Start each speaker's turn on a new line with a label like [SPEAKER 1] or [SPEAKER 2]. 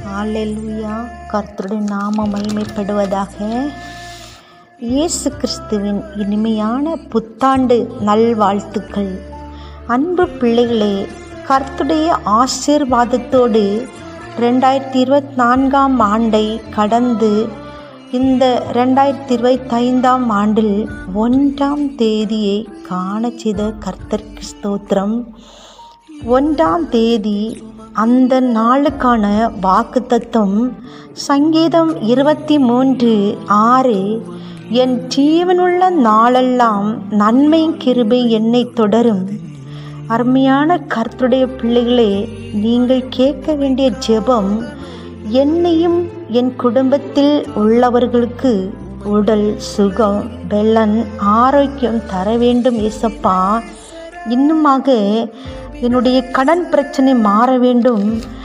[SPEAKER 1] ஹல்லேலூயா. கர்த்தருடைய நாமம் மகிமைப்படுவதாக. இயேசு கிறிஸ்துவின் இனிமையான புத்தாண்டு நல்வாழ்த்துக்கள். அன்பு பிள்ளைகளே, கர்த்தருடைய ஆசீர்வாதத்தோடு 2024ஆம் ஆண்டை கடந்து இந்த 2025ஆம் ஆண்டில் 1ஆம் தேதியை காண செய்த கர்த்தருக்கு ஸ்தோத்திரம். 1ஆம் தேதி அந்த நாளுக்கான வாக்குத்தத்தம் சங்கீதம் 23:6. என் ஜீவனுள்ள நாளெல்லாம் நன்மை கிருபை என்னை தொடரும். அருமையான கர்த்தருடைய பிள்ளைகளே, நீங்கள் கேட்க வேண்டிய ஜெபம், என்னையும் என் குடும்பத்தில் உள்ளவர்களுக்கு உடல் சுகம், பெலன், ஆரோக்கியம் தர வேண்டும் ஏசப்பா. இன்னுமாக என்னுடைய கடன் பிரச்சனை மாற வேண்டும்.